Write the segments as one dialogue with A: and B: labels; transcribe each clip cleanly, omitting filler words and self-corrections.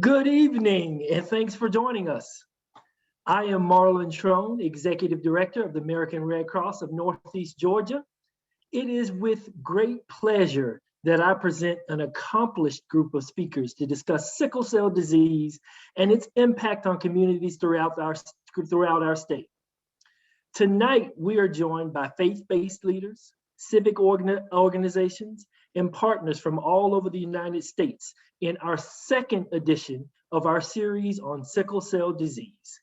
A: Good evening, and thanks for joining us. I am Marlon Trone, Executive Director of the American Red Cross of Northeast Georgia. It is with great pleasure that I present an accomplished group of speakers to discuss sickle cell disease and its impact on communities throughout our state. Tonight, we are joined by faith-based leaders, civic organizations, and partners from all over the United States in our second edition of our series on sickle cell disease.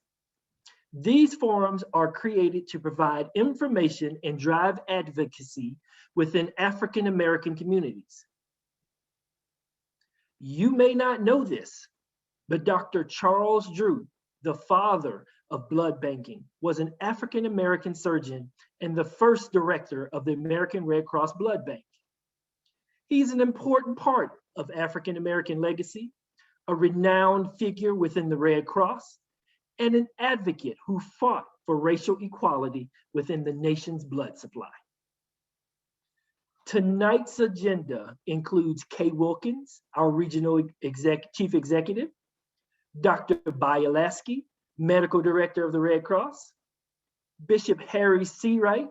A: These forums are created to provide information and drive advocacy within African American communities. You may not know this, but Dr. Charles Drew, the father of blood banking, was an African American surgeon and the first director of the American Red Cross Blood Bank. He's an important part of African American legacy, a renowned figure within the Red Cross, and an advocate who fought for racial equality within the nation's blood supply. Tonight's agenda includes Kay Wilkins, our Regional Chief Executive, Dr. Baya Lasky, Medical Director of the Red Cross, Bishop Harry Seawright,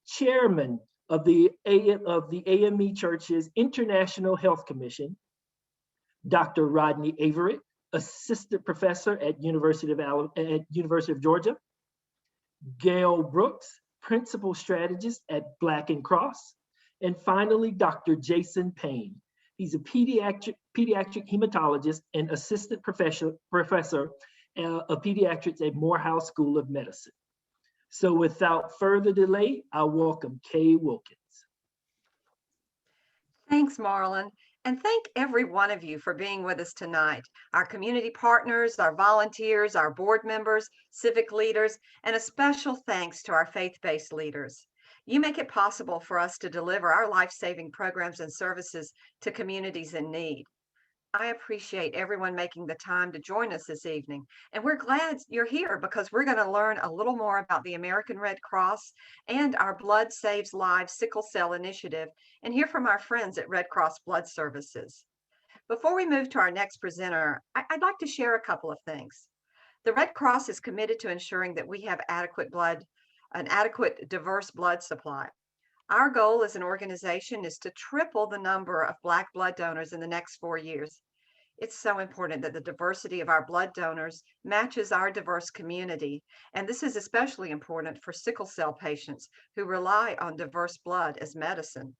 A: Chairman of the AME Church's International Health Commission, Dr. Rodney Averitt, Assistant Professor at University of Georgia, Gail Brooks, Principal Strategist at Black and Cross, and finally, Dr. Jason Payne. He's a pediatric hematologist and Assistant Professor of Pediatrics at Morehouse School of Medicine. So without further delay, I welcome Kay Wilkins.
B: Thanks, Marlon. And thank every one of you for being with us tonight. Our community partners, our volunteers, our board members, civic leaders, and a special thanks to our faith-based leaders. You make it possible for us to deliver our life-saving programs and services to communities in need. I appreciate everyone making the time to join us this evening. And we're glad you're here because we're going to learn a little more about the American Red Cross and our Blood Saves Lives Sickle Cell Initiative and hear from our friends at Red Cross Blood Services. Before we move to our next presenter, I'd like to share a couple of things. The Red Cross is committed to ensuring that we have an adequate, diverse blood supply. Our goal as an organization is to triple the number of Black blood donors in the next 4 years. It's so important that the diversity of our blood donors matches our diverse community, and this is especially important for sickle cell patients who rely on diverse blood as medicine.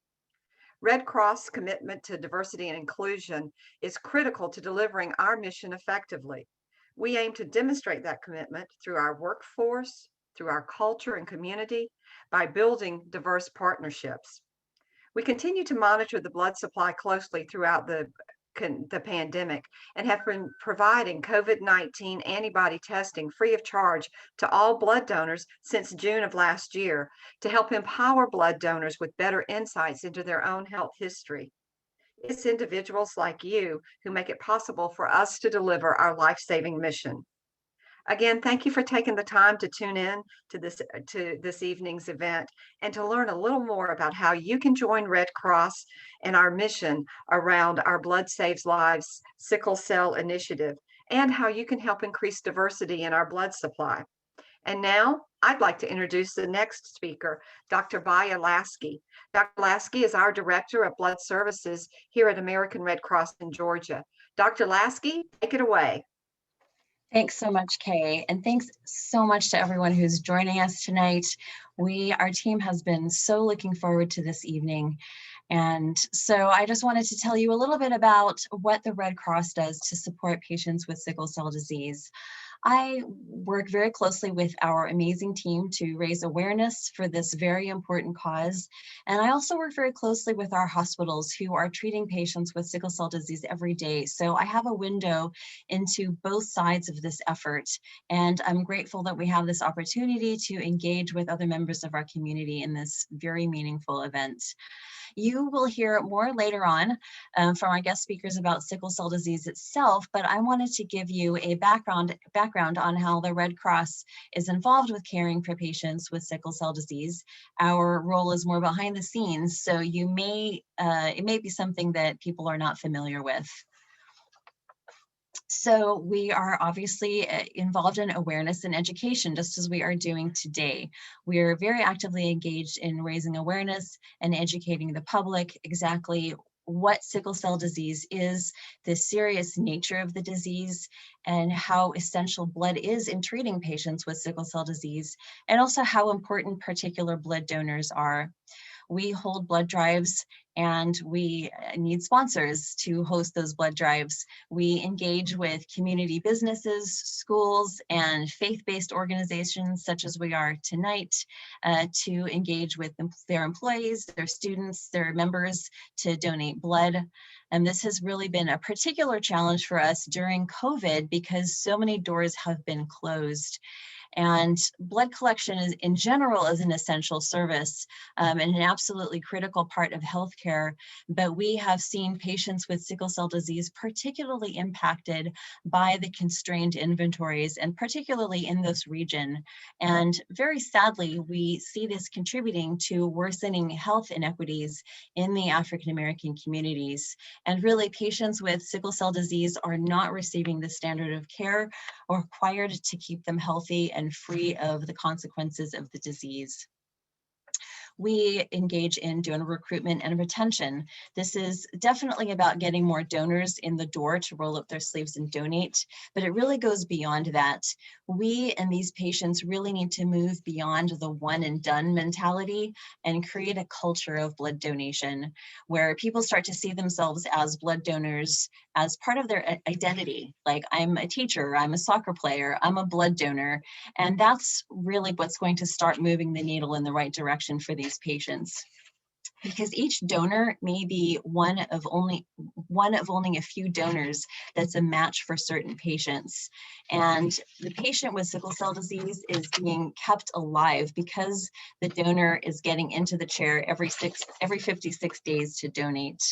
B: Red Cross commitment to diversity and inclusion is critical to delivering our mission effectively. We aim to demonstrate that commitment through our workforce, through our culture and community, by building diverse partnerships. We continue to monitor the blood supply closely throughout the pandemic and have been providing COVID-19 antibody testing free of charge to all blood donors since June of last year to help empower blood donors with better insights into their own health history. It's individuals like you who make it possible for us to deliver our life-saving mission. Again, thank you for taking the time to tune in to this evening's event and to learn a little more about how you can join Red Cross and our mission around our Blood Saves Lives Sickle Cell Initiative and how you can help increase diversity in our blood supply. And now I'd like to introduce the next speaker, Dr. Baya Lasky. Dr. Lasky is our Director of Blood Services here at American Red Cross in Georgia. Dr. Lasky, take it away.
C: Thanks so much, Kay, and thanks so much to everyone who's joining us tonight. Our team has been so looking forward to this evening. And so I just wanted to tell you a little bit about what the Red Cross does to support patients with sickle cell disease. I work very closely with our amazing team to raise awareness for this very important cause. And I also work very closely with our hospitals who are treating patients with sickle cell disease every day. So I have a window into both sides of this effort. And I'm grateful that we have this opportunity to engage with other members of our community in this very meaningful event. You will hear more later on from our guest speakers about sickle cell disease itself, but I wanted to give you a background on how the Red Cross is involved with caring for patients with sickle cell disease. Our role is more behind the scenes, so it may be something that people are not familiar with. So we are obviously involved in awareness and education, just as we are doing today. We are very actively engaged in raising awareness and educating the public exactly what sickle cell disease is, the serious nature of the disease, and how essential blood is in treating patients with sickle cell disease, and also how important particular blood donors are. We hold blood drives and we need sponsors to host those blood drives. We engage with community businesses, schools, and faith-based organizations such as we are tonight to engage with their employees, their students, their members to donate blood. And this has really been a particular challenge for us during COVID because so many doors have been closed. And blood collection is, in general, is an essential service and an absolutely critical part of healthcare. But we have seen patients with sickle cell disease particularly impacted by the constrained inventories, and particularly in this region. And very sadly, we see this contributing to worsening health inequities in the African American communities. And really, patients with sickle cell disease are not receiving the standard of care required to keep them healthy and free of the consequences of the disease. We engage in donor recruitment and retention. This is definitely about getting more donors in the door to roll up their sleeves and donate, but it really goes beyond that. We and these patients really need to move beyond the one and done mentality and create a culture of blood donation where people start to see themselves as blood donors as part of their identity. Like, I'm a teacher, I'm a soccer player, I'm a blood donor. And that's really what's going to start moving the needle in the right direction for these patients. Because each donor may be one of only a few donors that's a match for certain patients. And the patient with sickle cell disease is being kept alive because the donor is getting into the chair every 56 days to donate.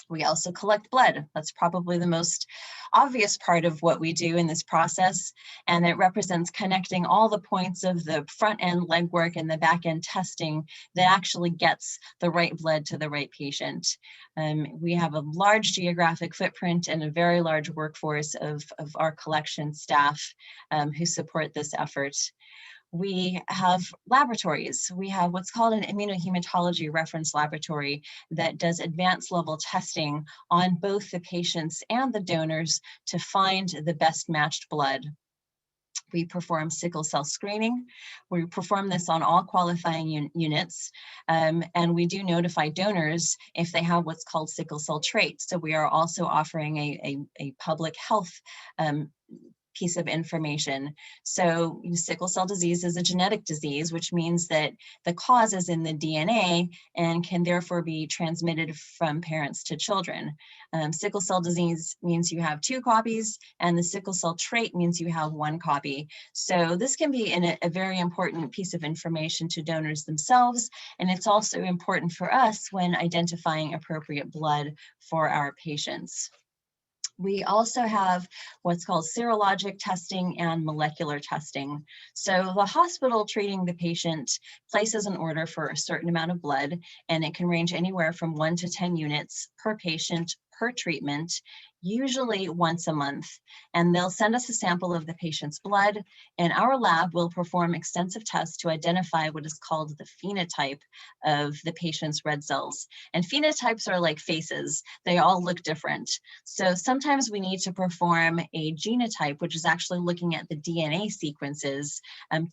C: We also collect blood. That's probably the most obvious part of what we do in this process. And it represents connecting all the points of the front end legwork and the back end testing that actually gets the right blood to the right patient. We have a large geographic footprint and a very large workforce of our collection staff who support this effort. We have laboratories. We have what's called an immunohematology reference laboratory that does advanced level testing on both the patients and the donors to find the best matched blood. We perform sickle cell screening. We perform this on all qualifying units, and we do notify donors if they have what's called sickle cell traits. So we are also offering a public health piece of information. So sickle cell disease is a genetic disease, which means that the cause is in the DNA and can therefore be transmitted from parents to children. Sickle cell disease means you have 2 copies, and the sickle cell trait means you have 1 copy. So this can be a very important piece of information to donors themselves, and it's also important for us when identifying appropriate blood for our patients. We also have what's called serologic testing and molecular testing. So the hospital treating the patient places an order for a certain amount of blood, and it can range anywhere from 1 to 10 units per patient per treatment, usually once a month. And they'll send us a sample of the patient's blood, and our lab will perform extensive tests to identify what is called the phenotype of the patient's red cells. And phenotypes are like faces. They all look different. So sometimes we need to perform a genotype, which is actually looking at the DNA sequences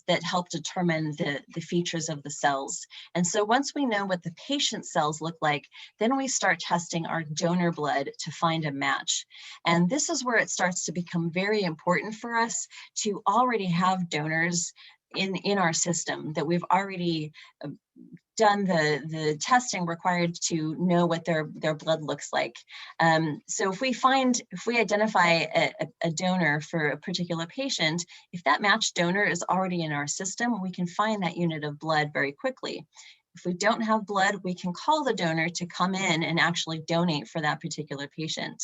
C: that help determine the features of the cells. And so once we know what the patient's cells look like, then we start testing our donor blood to find a match. And this is where it starts to become very important for us to already have donors in our system, that we've already done the testing required to know what their blood looks like. So if we identify a donor for a particular patient, if that matched donor is already in our system, we can find that unit of blood very quickly. If we don't have blood, we can call the donor to come in and actually donate for that particular patient.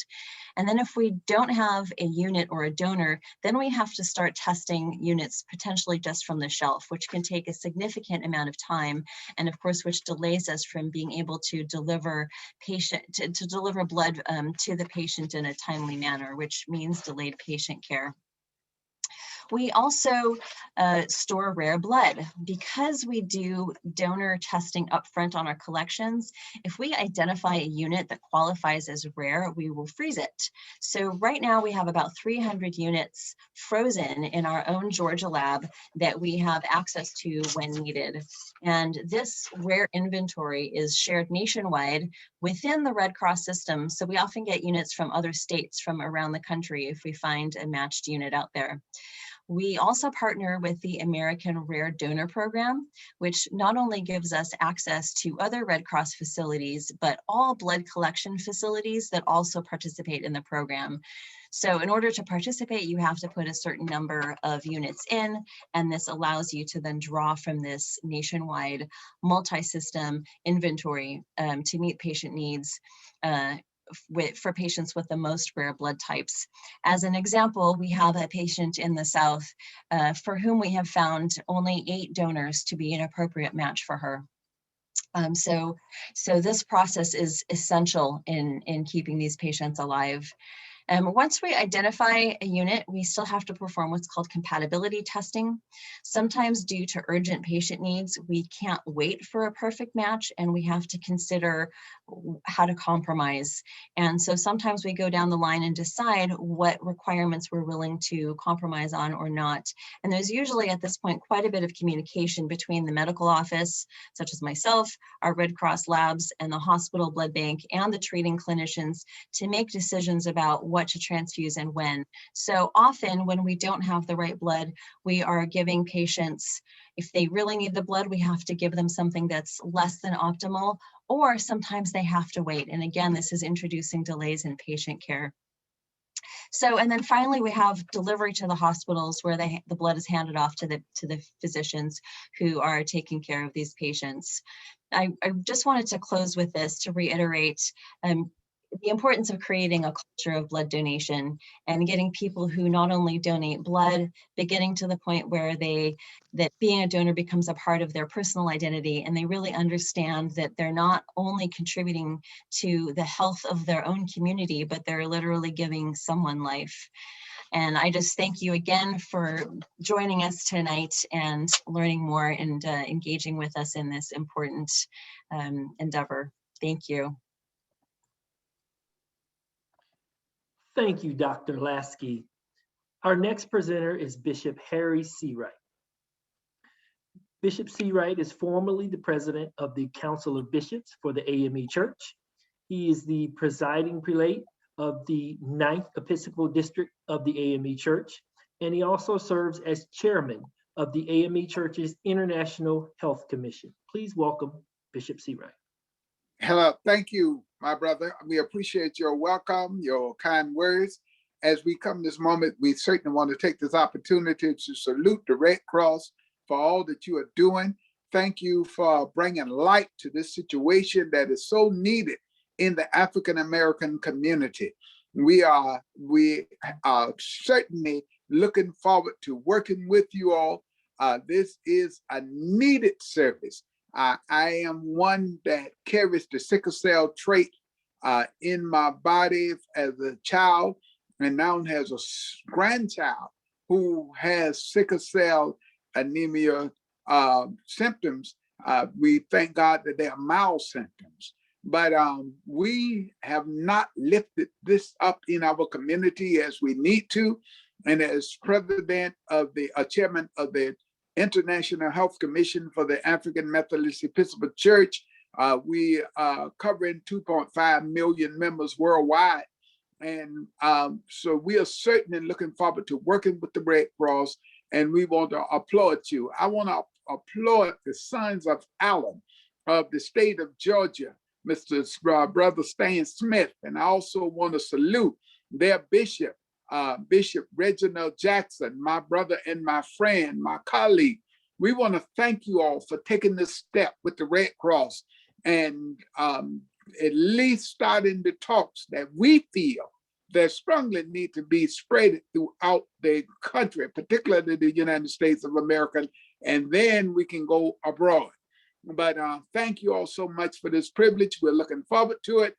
C: And then if we don't have a unit or a donor, then we have to start testing units potentially just from the shelf, which can take a significant amount of time. And of course, which delays us from being able to deliver deliver blood to the patient in a timely manner, which means delayed patient care. We also store rare blood. Because we do donor testing upfront on our collections, if we identify a unit that qualifies as rare, we will freeze it. So right now we have about 300 units frozen in our own Georgia lab that we have access to when needed. And this rare inventory is shared nationwide within the Red Cross system. So we often get units from other states from around the country if we find a matched unit out there. We also partner with the American Rare Donor Program, which not only gives us access to other Red Cross facilities, but all blood collection facilities that also participate in the program. So in order to participate, you have to put a certain number of units in, and this allows you to then draw from this nationwide multi-system inventory to meet patient needs for patients with the most rare blood types. As an example, we have a patient in the South for whom we have found only 8 donors to be an appropriate match for her. So this process is essential in keeping these patients alive. Once we identify a unit, we still have to perform what's called compatibility testing. Sometimes due to urgent patient needs, we can't wait for a perfect match and we have to consider how to compromise. And so sometimes we go down the line and decide what requirements we're willing to compromise on or not. And there's usually at this point quite a bit of communication between the medical office, such as myself, our Red Cross labs, and the hospital blood bank and the treating clinicians to make decisions about what to transfuse and when. So often when we don't have the right blood, we are giving patients, if they really need the blood, we have to give them something that's less than optimal, or sometimes they have to wait. And again, this is introducing delays in patient care. So, and then finally, we have delivery to the hospitals where the blood is handed off to the physicians who are taking care of these patients. I just wanted to close with this to reiterate the importance of creating a culture of blood donation and getting people who not only donate blood, but getting to the point where that being a donor becomes a part of their personal identity, and they really understand that they're not only contributing to the health of their own community, but they're literally giving someone life. And I just thank you again for joining us tonight and learning more and engaging with us in this important endeavor. Thank you.
A: Thank you, Dr. Lasky. Our next presenter is Bishop Harry Seawright. Bishop Seawright is formerly the president of the Council of Bishops for the AME Church. He is the presiding prelate of the 9th Episcopal District of the AME Church, and he also serves as chairman of the AME Church's International Health Commission. Please welcome Bishop Seawright.
D: Hello, thank you, my brother. We appreciate your welcome, your kind words. As we come this moment, we certainly want to take this opportunity to salute the Red Cross for all that you are doing. Thank you for bringing light to this situation that is so needed in the African American community. We are certainly looking forward to working with you all. This is a needed service. I am one that carries the sickle cell trait in my body as a child, and now has a grandchild who has sickle cell anemia symptoms. We thank God that they are mild symptoms, but we have not lifted this up in our community as we need to. And as president of the chairman of the International Health Commission for the African Methodist Episcopal Church, we are covering 2.5 million members worldwide. And so we are certainly looking forward to working with the Red Cross, and we want to applaud you. I want to applaud the sons of Allen of the state of Georgia, Mr. Brother Stan Smith, and I also want to salute their bishop, Bishop Reginald Jackson, my brother and my friend, my colleague, We want to thank you all for taking this step with the Red Cross and at least starting the talks that we feel that strongly need to be spread throughout the country, particularly the United States of America, and then we can go abroad. But thank you all so much for this privilege. We're looking forward to it.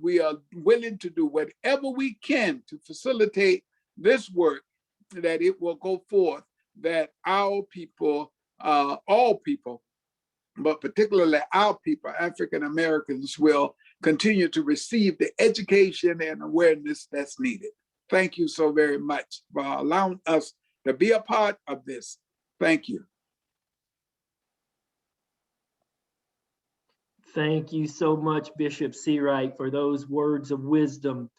D: We are willing to do whatever we can to facilitate this work, that it will go forth, that our people, all people, but particularly our people, African Americans, will continue to receive the education and awareness that's needed. Thank you so very much for allowing us to be a part of this. Thank you.
A: Thank you so much, Bishop Seawright, for those words of wisdom.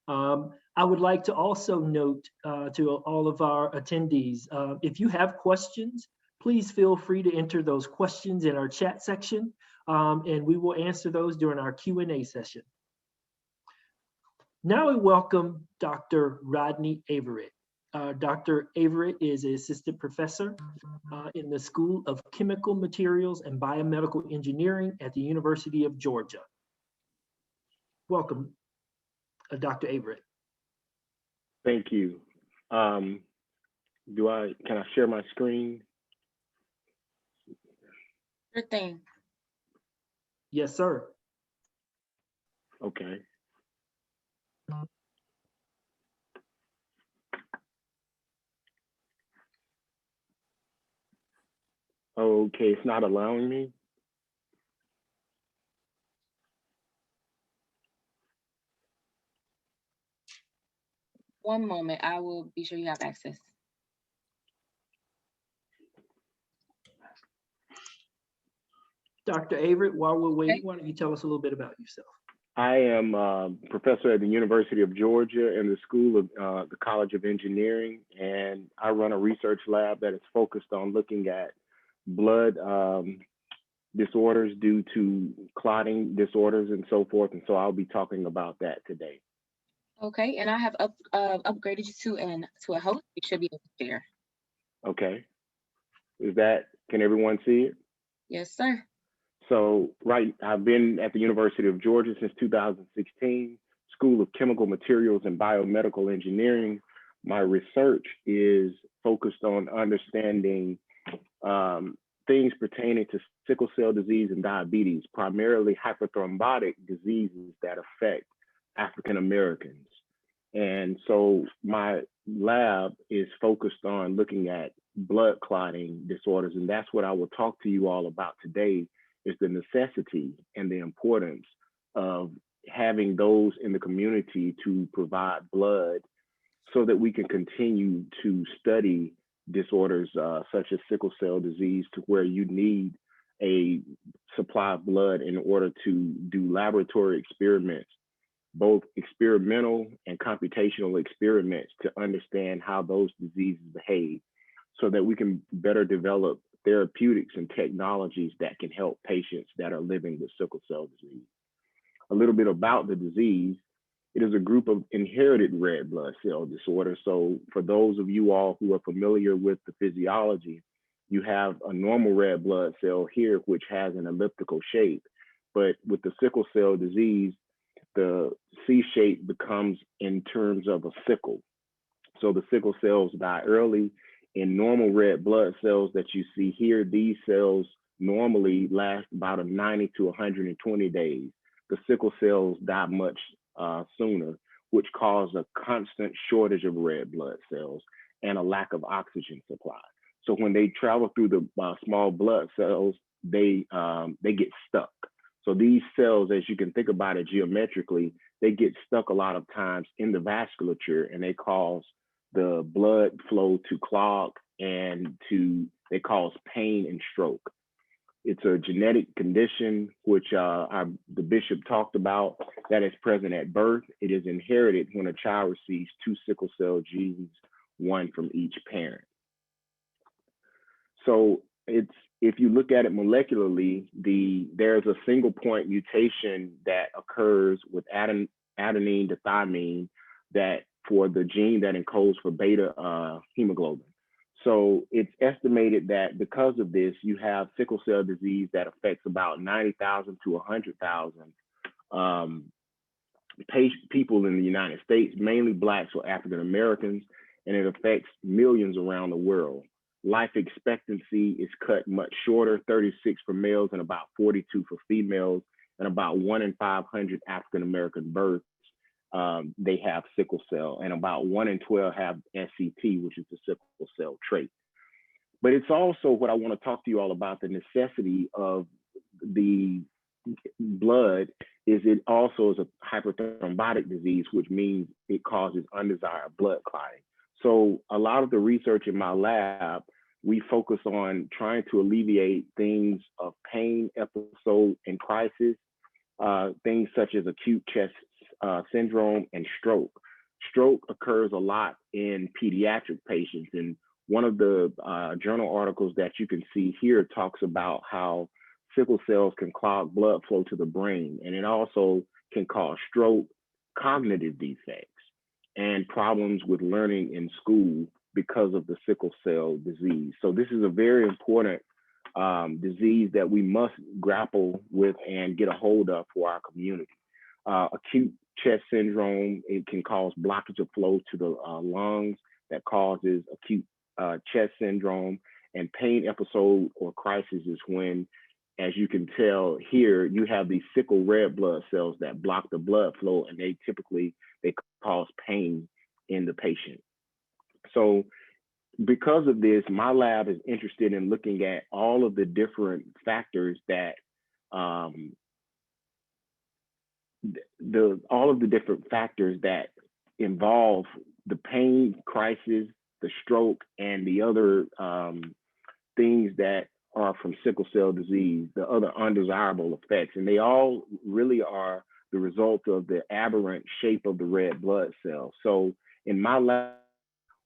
A: I would like to also note to all of our attendees, if you have questions, please feel free to enter those questions in our chat section, and we will answer those during our Q&A session. Now we welcome Dr. Rodney Averitt. Dr. Averitt is an assistant professor in the School of Chemical Materials and Biomedical Engineering at the University of Georgia. Welcome, Dr. Averitt.
E: Thank you. Can I share my screen?
C: Sure thing.
A: Yes, sir.
E: Okay. Okay, it's not allowing me.
F: One moment, I will be sure you have access.
A: Dr. Averitt, while we're waiting, why don't you tell us a little bit about yourself?
E: I am a professor at the University of Georgia in the School of the College of Engineering, and I run a research lab that is focused on looking at blood disorders due to clotting disorders and so forth. And so I'll be talking about that today.
F: Okay, and I have upgraded you to a host. You should be able to share.
E: Okay. Can everyone see it?
F: Yes, sir.
E: So, I've been at the University of Georgia since 2016, School of Chemical Materials and Biomedical Engineering. My research is focused on understanding things pertaining to sickle cell disease and diabetes, primarily hyperthrombotic diseases that affect African Americans. And so my lab is focused on looking at blood clotting disorders, and that's what I will talk to you all about today, is the necessity and the importance of having those in the community to provide blood so that we can continue to study disorders such as sickle cell disease, to where you need a supply of blood in order to do laboratory experiments, both experimental and computational experiments, to understand how those diseases behave, so that we can better develop therapeutics and technologies that can help patients that are living with sickle cell disease. A little bit about the disease. It is a group of inherited red blood cell disorders. So for those of you all who are familiar with the physiology, you have a normal red blood cell here, which has an elliptical shape. But with the sickle cell disease, the C shape becomes in terms of a sickle. So the sickle cells die early. In normal red blood cells that you see here, these cells normally last about 90 to 120 days. The sickle cells die much sooner, which cause a constant shortage of red blood cells and a lack of oxygen supply. So when they travel through the small blood cells, they get stuck. So these cells, as you can think about it geometrically, they get stuck a lot of times in the vasculature, and they cause the blood flow to clog, and they cause pain and stroke. It's a genetic condition, which the bishop talked about, that is present at birth. It is inherited when a child receives 2 sickle cell genes, one from each parent. So if you look at it molecularly, there's a single point mutation that occurs with adenine to thymine, that for the gene that encodes for beta hemoglobin. So it's estimated that because of this, you have sickle cell disease that affects about 90,000 to 100,000 people in the United States, mainly Blacks or African Americans, and it affects millions around the world. Life expectancy is cut much shorter, 36 for males and about 42 for females, and about 1 in 500 African American births, they have sickle cell, and about 1 in 12 have SCT, which is the sickle cell trait. But it's also what I want to talk to you all about, the necessity of the blood is it also is a hyperthrombotic disease, which means it causes undesired blood clotting. So a lot of the research in my lab, we focus on trying to alleviate things of pain, episode, and crisis, things such as acute chest syndrome and stroke. Stroke occurs a lot in pediatric patients, and one of the journal articles that you can see here talks about how sickle cells can clog blood flow to the brain, and it also can cause stroke, cognitive defects, and problems with learning in school because of the sickle cell disease. So this is a very important disease that we must grapple with and get a hold of for our community. Acute chest syndrome, it can cause blockage of flow to the lungs that causes acute chest syndrome, and pain episode or crisis is when, as you can tell here, you have these sickle red blood cells that block the blood flow, and they cause pain in the patient. So because of this, my lab is interested in looking at all of the different factors that involve the pain, crisis, the stroke, and the other things that are from sickle cell disease, the other undesirable effects. And they all really are the result of the aberrant shape of the red blood cell. So in my lab,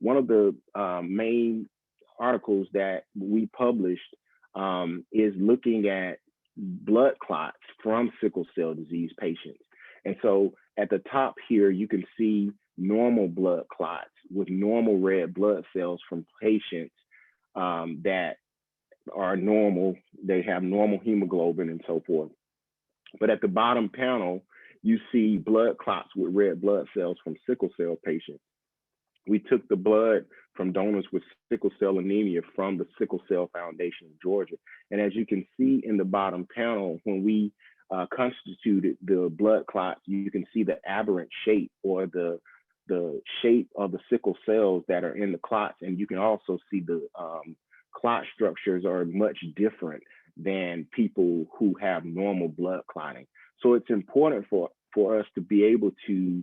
E: one of the main articles that we published is looking at blood clots from sickle cell disease patients. And so at the top here, you can see normal blood clots with normal red blood cells from patients that are normal. They have normal hemoglobin and so forth. But at the bottom panel, you see blood clots with red blood cells from sickle cell patients. We took the blood from donors with sickle cell anemia from the Sickle Cell Foundation of Georgia. And as you can see in the bottom panel, when we constituted the blood clots, you can see the aberrant shape or the shape of the sickle cells that are in the clots. And you can also see the clot structures are much different than people who have normal blood clotting. So it's important for us to be able to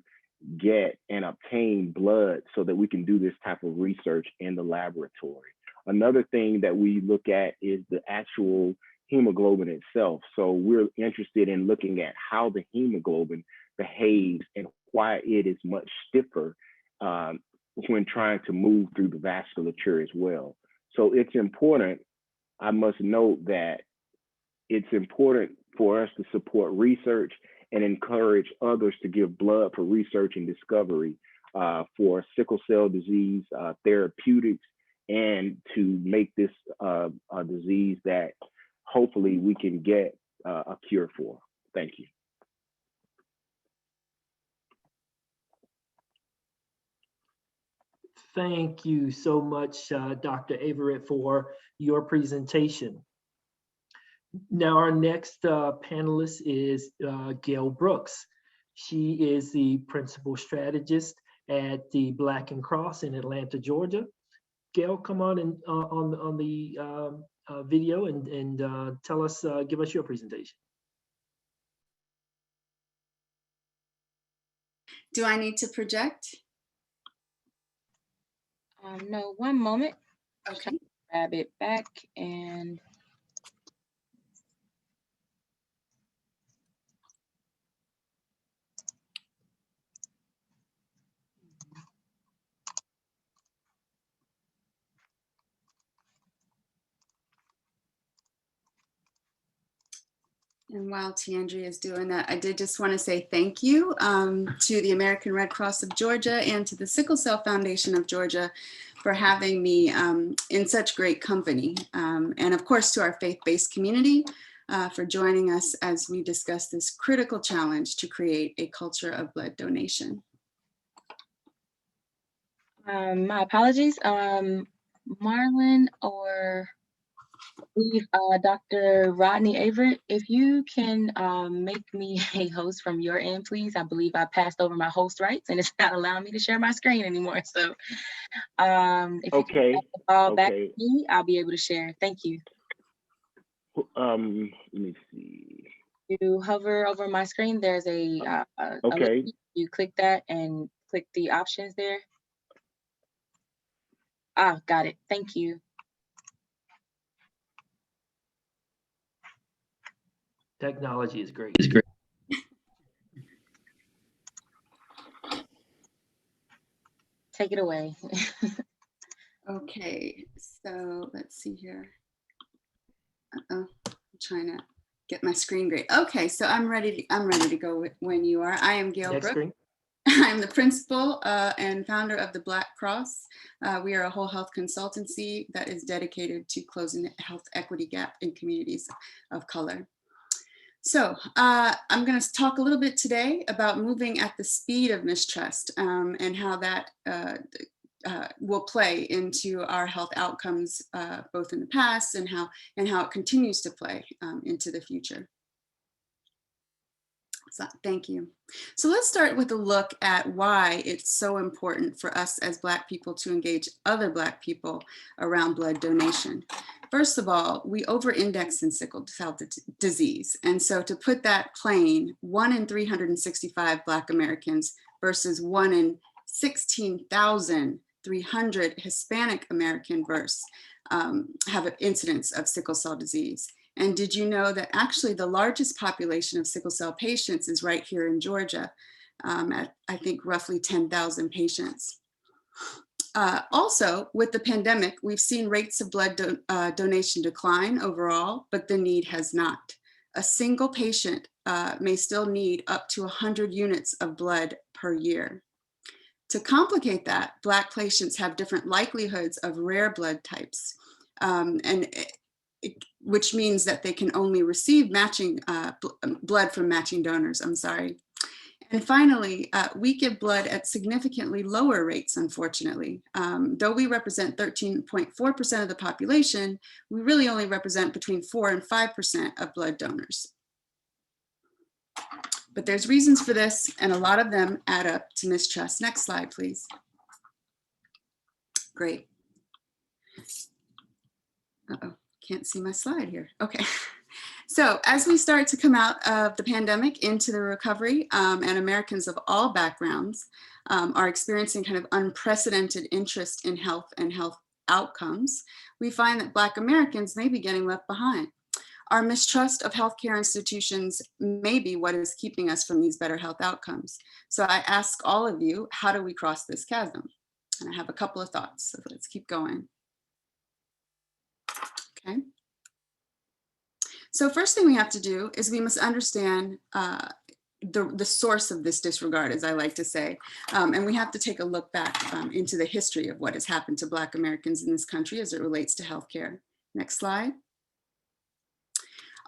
E: get and obtain blood so that we can do this type of research in the laboratory. Another thing that we look at is the actual hemoglobin itself. So we're interested in looking at how the hemoglobin behaves and why it is much stiffer when trying to move through the vasculature as well. So it's important, I must note that it's important for us to support research and encourage others to give blood for research and discovery for sickle cell disease therapeutics, and to make this a disease that hopefully we can get a cure for. Thank you.
A: Thank you so much, Dr. Averitt, for your presentation. Now, our next panelist is Gail Brooks. She is the principal strategist at the Black and Cross in Atlanta, Georgia. Gail, come on and on the video and tell us, give us your presentation.
G: Do I need to project?
F: No, one moment.
G: Okay.
F: Grab it back and
G: And while Tiandria is doing that, I did just want to say thank you to the American Red Cross of Georgia and to the Sickle Cell Foundation of Georgia for having me in such great company. And of course, to our faith-based community for joining us as we discuss this critical challenge to create a culture of blood donation.
F: My apologies, Marlon or Dr. Rodney Averitt, if you can make me a host from your end, please. I believe I passed over my host rights and it's not allowing me to share my screen anymore. So if you can pass the ball back to me, I'll be able to share. Thank you.
E: Let me see.
F: You hover over my screen, there's a link. You click that and click the options there. Ah, got it. Thank you.
A: Technology is great.
F: Take it away.
G: Okay, so let's see here. I'm trying to get my screen great. Okay, so I'm ready to go when you are. I am Gail Brooks. I'm the principal and founder of the Black Cross. We are a whole health consultancy that is dedicated to closing the health equity gap in communities of color. So I'm going to talk a little bit today about moving at the speed of mistrust and how that will play into our health outcomes, both in the past and how it continues to play into the future. So, thank you. So let's start with a look at why it's so important for us as Black people to engage other Black people around blood donation. First of all, we over-index in sickle cell disease. And so to put that plain, 1 in 365 Black Americans versus 1 in 16,300 Hispanic American have an incidence of sickle cell disease. And did you know that actually the largest population of sickle cell patients is right here in Georgia at, I think, roughly 10,000 patients. Also, with the pandemic, we've seen rates of blood donation decline overall, but the need has not. A single patient may still need up to 100 units of blood per year. To complicate that, Black patients have different likelihoods of rare blood types, which means that they can only receive matching blood from matching donors, And finally, we give blood at significantly lower rates, unfortunately. Though we represent 13.4% of the population, we really only represent between 4 and 5% of blood donors. But there's reasons for this, and a lot of them add up to mistrust. Next slide, please. Great. Uh-oh. Can't see my slide here. Okay. So as we start to come out of the pandemic into the recovery, and Americans of all backgrounds are experiencing kind of unprecedented interest in health and health outcomes, we find that Black Americans may be getting left behind. Our mistrust of healthcare institutions may be what is keeping us from these better health outcomes. So I ask all of you, how do we cross this chasm? And I have a couple of thoughts, so let's keep going. Okay. So first thing we have to do is we must understand the source of this disregard, as I like to say. And we have to take a look back into the history of what has happened to Black Americans in this country as it relates to healthcare. Next slide.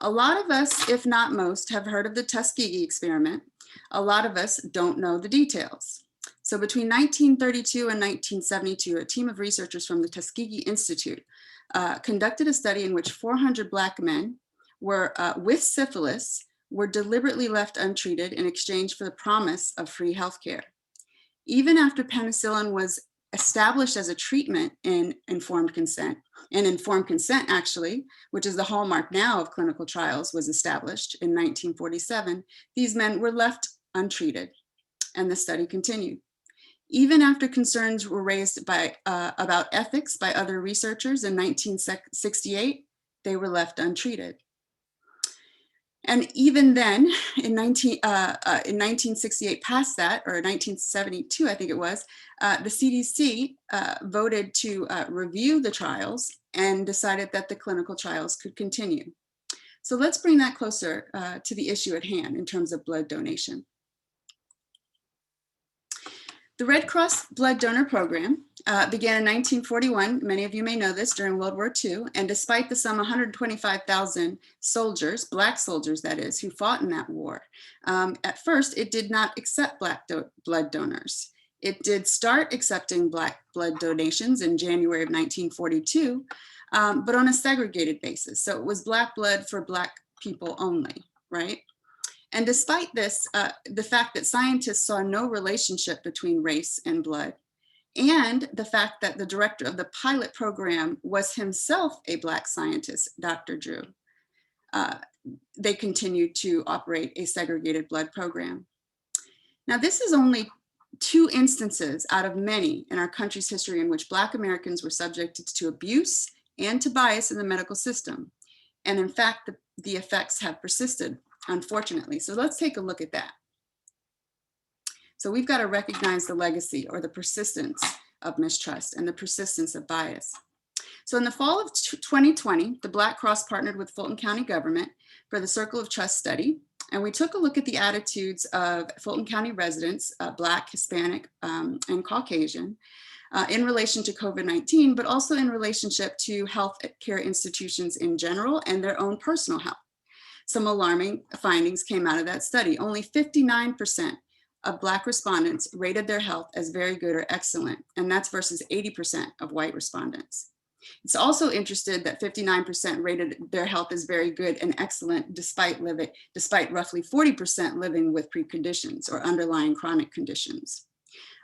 G: A lot of us, if not most, have heard of the Tuskegee Experiment. A lot of us don't know the details. So between 1932 and 1972, a team of researchers from the Tuskegee Institute conducted a study in which 400 Black men were with syphilis were deliberately left untreated in exchange for the promise of free healthcare. Even after penicillin was established as a treatment in informed consent, and informed consent actually, which is the hallmark now of clinical trials, was established in 1947, these men were left untreated, and the study continued. Even after concerns were raised about ethics by other researchers in 1968, they were left untreated. And even then, in 1968, past that, or 1972, I think it was, the CDC voted to review the trials and decided that the clinical trials could continue. So let's bring that closer to the issue at hand in terms of blood donation. The Red Cross Blood Donor Program began in 1941. Many of you may know this, during World War II. And despite the some 125,000 soldiers, Black soldiers that is, who fought in that war, at first it did not accept Black blood donors. It did start accepting Black blood donations in January of 1942, but on a segregated basis. So it was Black blood for Black people only, right? And despite this, the fact that scientists saw no relationship between race and blood, and the fact that the director of the pilot program was himself a Black scientist, Dr. Drew, they continued to operate a segregated blood program. Now, this is only 2 instances out of many in our country's history in which Black Americans were subjected to abuse and to bias in the medical system. And in fact, the effects have persisted, unfortunately. So let's take a look at that. So we've got to recognize the legacy or the persistence of mistrust and the persistence of bias. So in the fall of 2020, the Black Cross partnered with Fulton County government for the Circle of Trust study. And we took a look at the attitudes of Fulton County residents, Black, Hispanic, and Caucasian, in relation to COVID-19, but also in relationship to health care institutions in general and their own personal health. Some alarming findings came out of that study. Only 59% of Black respondents rated their health as very good or excellent, and that's versus 80% of white respondents. It's also interesting that 59% rated their health as very good and excellent despite roughly 40% living with preconditions or underlying chronic conditions.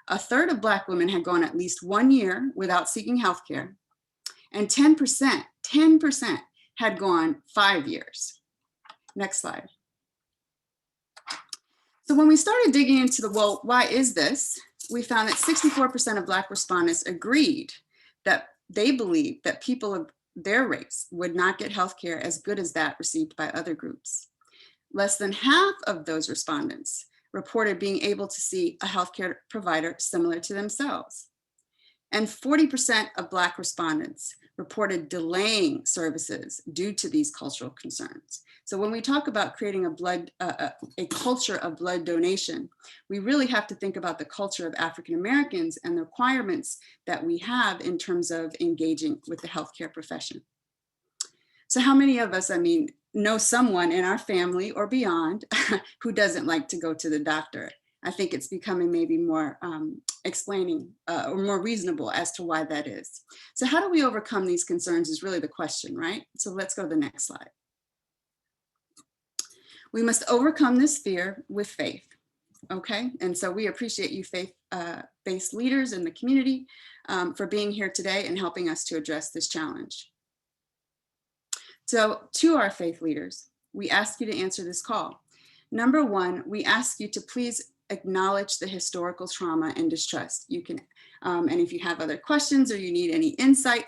G: A third of Black women had gone at least 1 year without seeking health care, and 10% had gone 5 years. Next slide. So when we started digging into well, why is this? We found that 64% of Black respondents agreed that they believed that people of their race would not get healthcare as good as that received by other groups. Less than half of those respondents reported being able to see a healthcare provider similar to themselves. And 40% of Black respondents reported delaying services due to these cultural concerns. So when we talk about creating a culture of blood donation, we really have to think about the culture of African Americans and the requirements that we have in terms of engaging with the healthcare profession. So how many of us, know someone in our family or beyond who doesn't like to go to the doctor? I think it's becoming maybe more explaining or more reasonable as to why that is. So how do we overcome these concerns is really the question, right? So let's go to the next slide. We must overcome this fear with faith, okay? And so we appreciate you faith-based leaders in the community for being here today and helping us to address this challenge. So to our faith leaders, we ask you to answer this call. Number 1, we ask you to please acknowledge the historical trauma and distrust. You can, and if you have other questions or you need any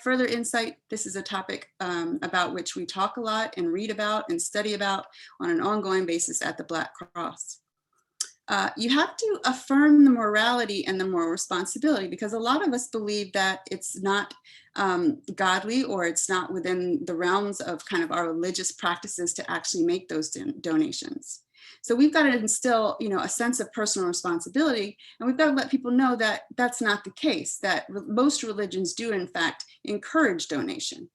G: further insight, this is a topic about which we talk a lot and read about and study about on an ongoing basis at the Black Cross. You have to affirm the morality and the moral responsibility, because a lot of us believe that it's not godly or it's not within the realms of kind of our religious practices to actually make those donations. So we've got to instill, a sense of personal responsibility, and we've got to let people know that that's not the case, that most religions do in fact encourage donation.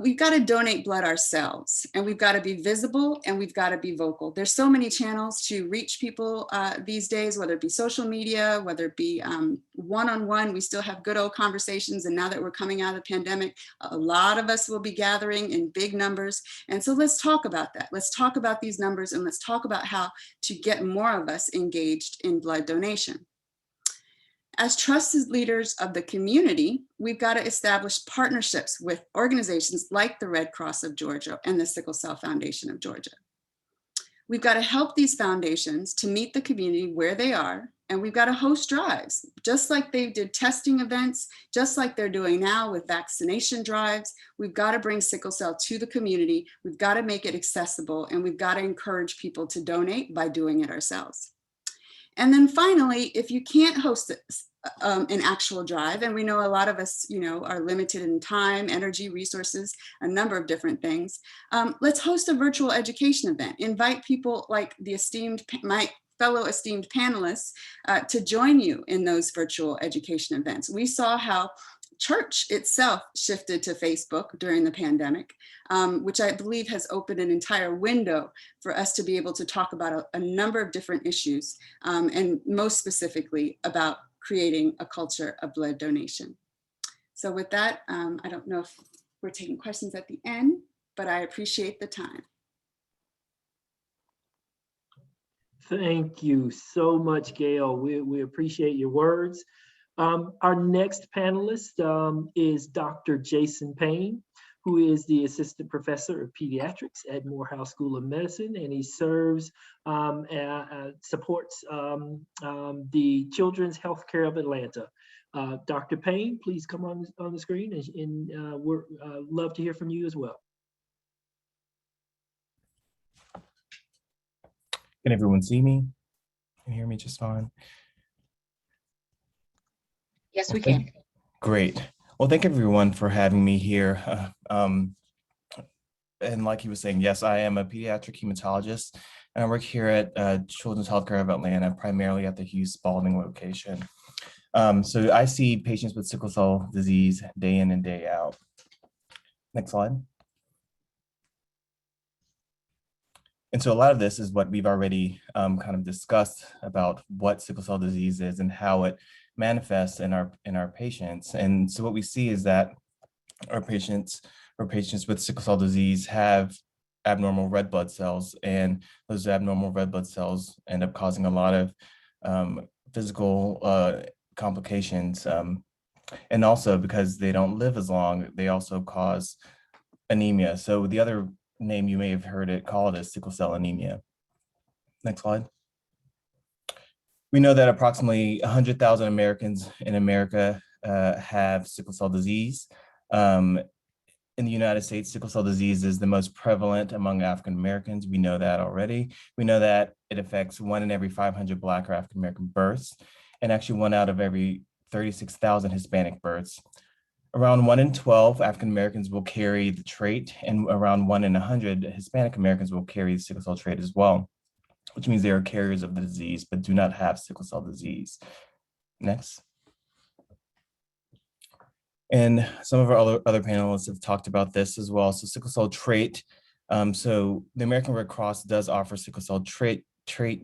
G: We've got to donate blood ourselves, and we've got to be visible and we've got to be vocal. There's so many channels to reach people these days, whether it be social media, whether it be one-on-one. We still have good old conversations, and now that we're coming out of the pandemic, a lot of us will be gathering in big numbers. And so let's talk about that. Let's talk about these numbers, and let's talk about how to get more of us engaged in blood donation. As trusted leaders of the community, we've got to establish partnerships with organizations like the Red Cross of Georgia and the Sickle Cell Foundation of Georgia. We've got to help these foundations to meet the community where they are, and we've got to host drives, just like they did testing events, just like they're doing now with vaccination drives. We've got to bring sickle cell to the community. We've got to make it accessible, and we've got to encourage people to donate by doing it ourselves. And then finally, if you can't host an actual drive. And we know a lot of us, are limited in time, energy, resources, a number of different things. Let's host a virtual education event. Invite people like my fellow esteemed panelists to join you in those virtual education events. We saw how church itself shifted to Facebook during the pandemic, which I believe has opened an entire window for us to be able to talk about a number of different issues, and most specifically about creating a culture of blood donation. So with that, I don't know if we're taking questions at the end, but I appreciate the time.
A: Thank you so much, Gail. We appreciate your words. Our next panelist is Dr. Jason Payne, who is the Assistant Professor of Pediatrics at Morehouse School of Medicine, and he serves, supports the Children's Healthcare of Atlanta. Dr. Payne, please come on the screen, and we're love to hear from you as well.
H: Can everyone see me? Can you hear me just fine?
C: Yes, we can.
H: Great. Well, thank everyone for having me here. And like he was saying, yes, I am a pediatric hematologist, and I work here at Children's Healthcare of Atlanta, primarily at the Hughes Spalding location. So I see patients with sickle cell disease day in and day out. Next slide. And so a lot of this is what we've already kind of discussed about what sickle cell disease is and how it manifests in our patients. And so what we see is that our patients with sickle cell disease have abnormal red blood cells, and those abnormal red blood cells end up causing a lot of physical complications. And also because they don't live as long, they also cause anemia. So the other name you may have heard it called is sickle cell anemia. Next slide. We know that approximately 100,000 Americans in America have sickle cell disease. In the United States, sickle cell disease is the most prevalent among African Americans. We know that already. We know that it affects 1 in every 500 Black or African American births, and actually 1 out of every 36,000 Hispanic births. Around 1 in 12 African Americans will carry the trait, and around 1 in 100 Hispanic Americans will carry the sickle cell trait as well, which means they are carriers of the disease but do not have sickle cell disease. Next. And some of our other panelists have talked about this as well. So sickle cell trait. So the American Red Cross does offer sickle cell trait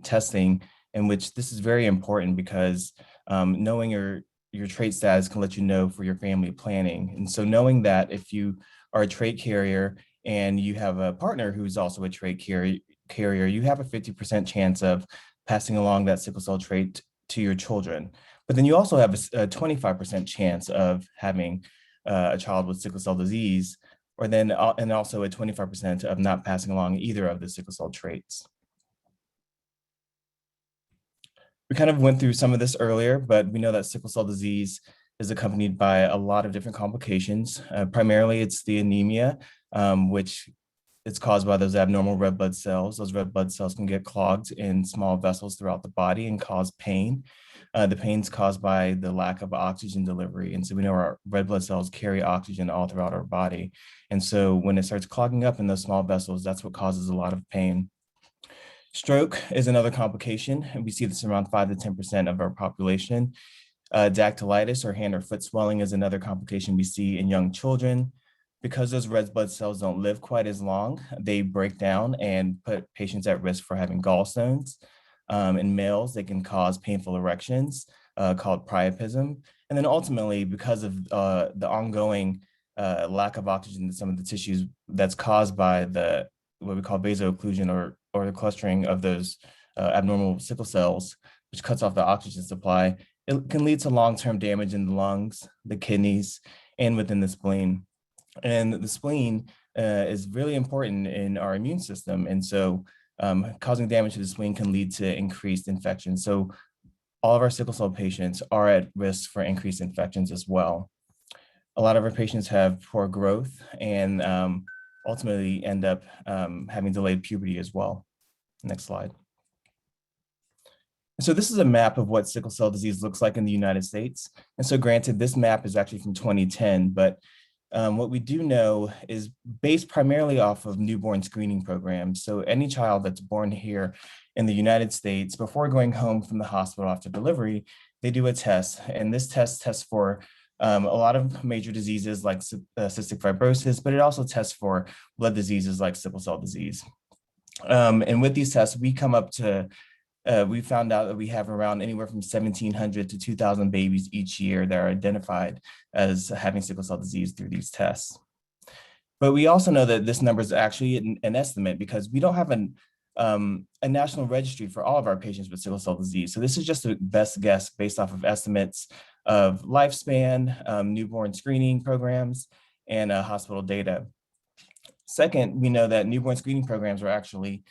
H: testing, in which this is very important because knowing your trait status can let you know for your family planning. And so knowing that if you are a trait carrier and you have a partner who's also a trait carrier, you have a 50% chance of passing along that sickle cell trait to your children. But then you also have a 25% chance of having a child with sickle cell disease, and also a 25% of not passing along either of the sickle cell traits. We kind of went through some of this earlier, but we know that sickle cell disease is accompanied by a lot of different complications. Primarily, it's the anemia, which is caused by those abnormal red blood cells. Those red blood cells can get clogged in small vessels throughout the body and cause pain. The pain is caused by the lack of oxygen delivery. And so we know our red blood cells carry oxygen all throughout our body. And so when it starts clogging up in those small vessels, that's what causes a lot of pain. Stroke is another complication, and we see this around 5 to 10% of our population. Dactylitis, or hand or foot swelling, is another complication we see in young children. Because those red blood cells don't live quite as long, they break down and put patients at risk for having gallstones. In males, they can cause painful erections called priapism. And then ultimately, because of the ongoing lack of oxygen in some of the tissues that's caused by what we call vasoocclusion or the clustering of those abnormal sickle cells, which cuts off the oxygen supply, it can lead to long-term damage in the lungs, the kidneys, and within the spleen. And the spleen is really important in our immune system. And so causing damage to the spleen can lead to increased infections. So all of our sickle cell patients are at risk for increased infections as well. A lot of our patients have poor growth and ultimately end up having delayed puberty as well. Next slide. So this is a map of what sickle cell disease looks like in the United States. And so granted, this map is actually from 2010, but what we do know is based primarily off of newborn screening programs. So any child that's born here in the United States, before going home from the hospital after delivery, they do a test. And this test tests for a lot of major diseases like cystic fibrosis, but it also tests for blood diseases like sickle cell disease. And with these tests, we come up to we found out that we have around anywhere from 1,700 to 2,000 babies each year that are identified as having sickle cell disease through these tests. But we also know that this number is actually an estimate because we don't have a national registry for all of our patients with sickle cell disease. So this is just a best guess based off of estimates of lifespan, newborn screening programs, and hospital data. Second, we know that newborn screening programs are actually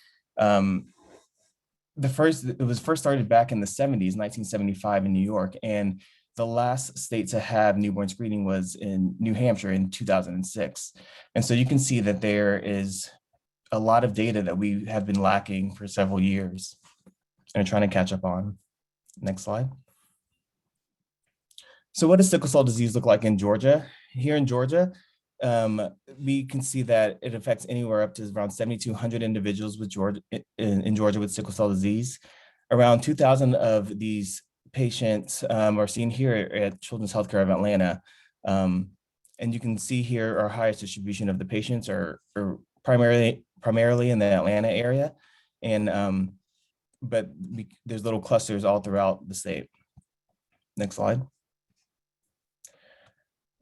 H: it was first started back in the 70s, 1975 in New York, and the last state to have newborn screening was in New Hampshire in 2006. And so you can see that there is a lot of data that we have been lacking for several years and are trying to catch up on. Next slide. So what does sickle cell disease look like in Georgia? Here in Georgia, we can see that it affects anywhere up to around 7,200 individuals with in Georgia with sickle cell disease. Around 2,000 of these patients are seen here at Children's Healthcare of Atlanta. And you can see here our highest distribution of the patients are primarily in the Atlanta area. And but there's little clusters all throughout the state. Next slide.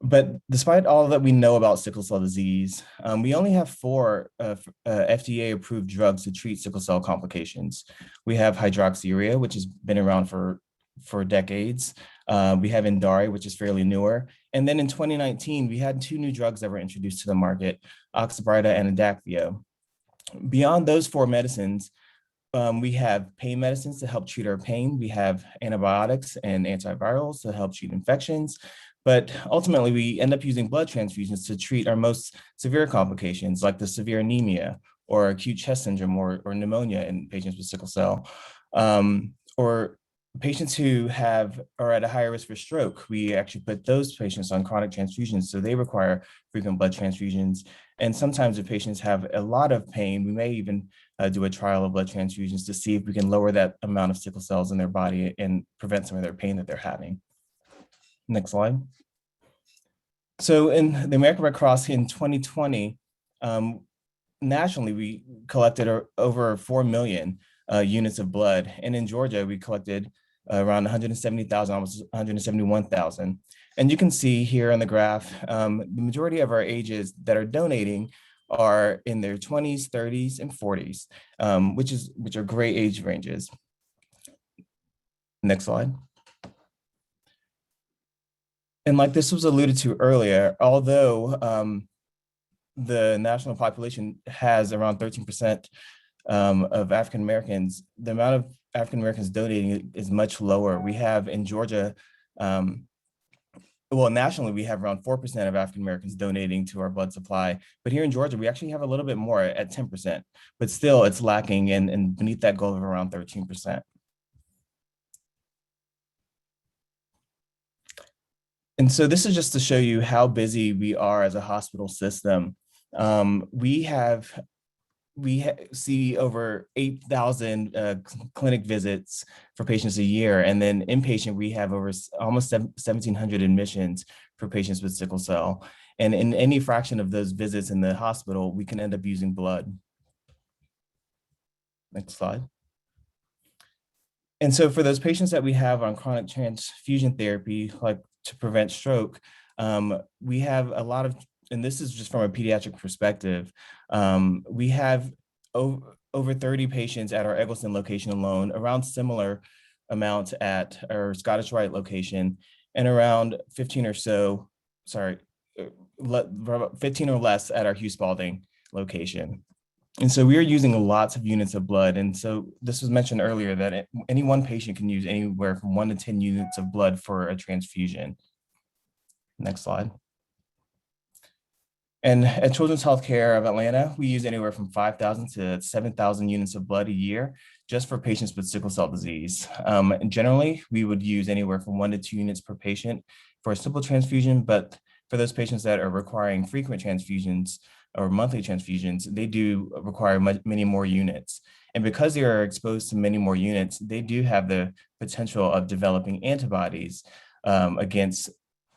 H: But despite all that we know about sickle cell disease, we only have 4 FDA-approved drugs to treat sickle cell complications. We have hydroxyurea, which has been around for decades. We have Indari, which is fairly newer. And then in 2019, we had 2 new drugs that were introduced to the market, Oxybrita and Adakveo. Beyond those 4 medicines, we have pain medicines to help treat our pain. We have antibiotics and antivirals to help treat infections. But ultimately, we end up using blood transfusions to treat our most severe complications, like the severe anemia or acute chest syndrome or pneumonia in patients with sickle cell, or patients who are at a higher risk for stroke. We actually put those patients on chronic transfusions, so they require frequent blood transfusions. And sometimes if patients have a lot of pain, we may even do a trial of blood transfusions to see if we can lower that amount of sickle cells in their body and prevent some of their pain that they're having. Next slide. So in the American Red Cross in 2020, nationally, we collected over 4 million units of blood. And in Georgia, we collected around 170,000, almost 171,000. And you can see here on the graph, the majority of our ages that are donating are in their 20s, 30s, and 40s, which are great age ranges. Next slide. And like this was alluded to earlier, although the national population has around 13% of African Americans, the amount of African Americans donating is much lower. We have in Georgia, well, nationally, we have around 4% of African Americans donating to our blood supply. But here in Georgia, we actually have a little bit more at 10%, but still it's lacking and beneath that goal of around 13%. And so this is just to show you how busy we are as a hospital system. We see over 8,000 clinic visits for patients a year. And then inpatient, we have over almost 1,700 admissions for patients with sickle cell. And in any fraction of those visits in the hospital, we can end up using blood. Next slide. And so for those patients that we have on chronic transfusion therapy, like to prevent stroke, we have a lot of, and this is just from a pediatric perspective, we have over 30 patients at our Eggleston location alone, around similar amounts at our Scottish Rite location, and around 15 or so, 15 or less at our Hugh Spalding location. And so we are using lots of units of blood. And so this was mentioned earlier that any one patient can use anywhere from 1 to 10 units of blood for a transfusion. Next slide. And at Children's Healthcare of Atlanta, we use anywhere from 5,000 to 7,000 units of blood a year just for patients with sickle cell disease. And generally, we would use anywhere from 1 to 2 units per patient for a simple transfusion, but for those patients that are requiring frequent transfusions or monthly transfusions, they do require many more units. And because they are exposed to many more units, they do have the potential of developing antibodies against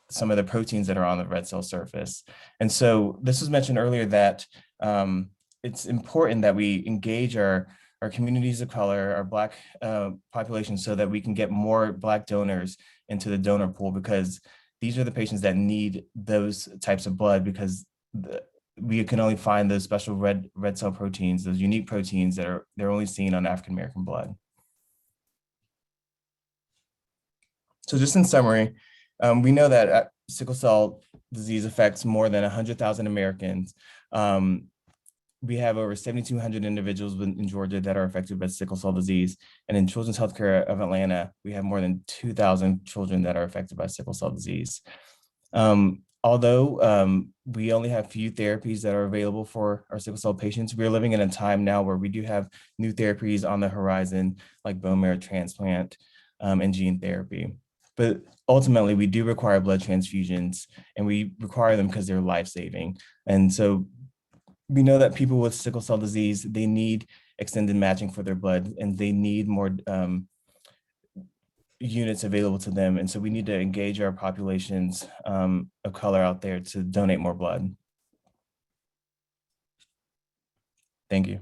H: some of the proteins that are on the red cell surface. And so this was mentioned earlier that it's important that we engage our communities of color, our Black population, so that we can get more Black donors into the donor pool, because these are the patients that need those types of blood, because we can only find those special red cell proteins, those unique proteins that they're only seen on African-American blood. So just in summary, we know that sickle cell disease affects more than 100,000 Americans. We have over 7,200 individuals in Georgia that are affected by sickle cell disease. And in Children's Healthcare of Atlanta, we have more than 2,000 children that are affected by sickle cell disease. Although we only have few therapies that are available for our sickle cell patients, we're living in a time now where we do have new therapies on the horizon, like bone marrow transplant and gene therapy. But ultimately, we do require blood transfusions, and we require them because they're life-saving. And so we know that people with sickle cell disease, they need extended matching for their blood, and they need more units available to them. And so we need to engage our populations of color out there to donate more blood. Thank you.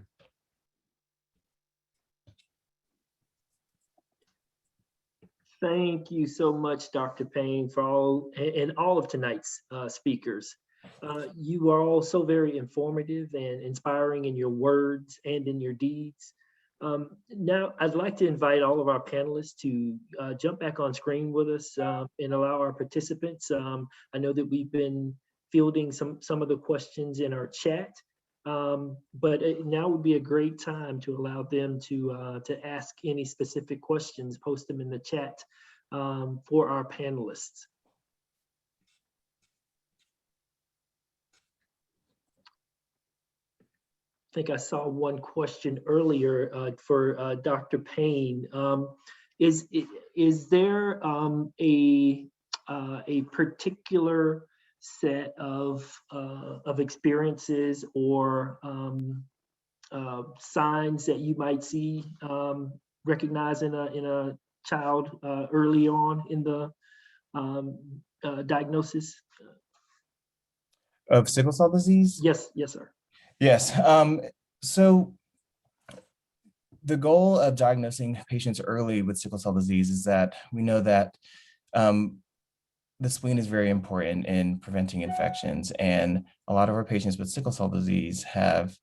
A: Thank you so much, Dr. Payne, for all of tonight's speakers. You are all so very informative and inspiring in your words and in your deeds. Now, I'd like to invite all of our panelists to jump back on screen with us and allow our participants. I know that we've been fielding some of the questions in our chat, but now would be a great time to allow them to ask any specific questions, post them in the chat for our panelists. I think I saw one question earlier for Dr. Payne. Is there a particular set of experiences or signs that you might see recognize in a child early on in the diagnosis
H: Of sickle cell disease?
A: Yes, sir.
H: Yes. So the goal of diagnosing patients early with sickle cell disease is that we know that the spleen is very important in preventing infections. And a lot of our patients with sickle cell disease have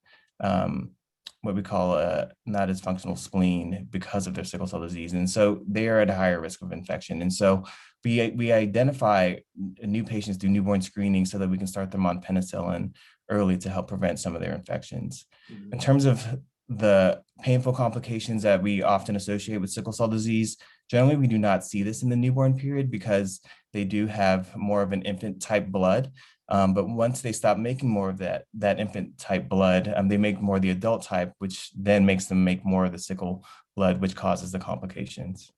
H: what we call a not as functional spleen because of their sickle cell disease. And so they are at a higher risk of infection. And so we identify new patients through newborn screening so that we can start them on penicillin early to help prevent some of their infections. In terms of the painful complications that we often associate with sickle cell disease, generally we do not see this in the newborn period because they do have more of an infant type blood. But once they stop making more of that infant type blood, they make more of the adult type, which then makes them make more of the sickle blood, which causes the complications.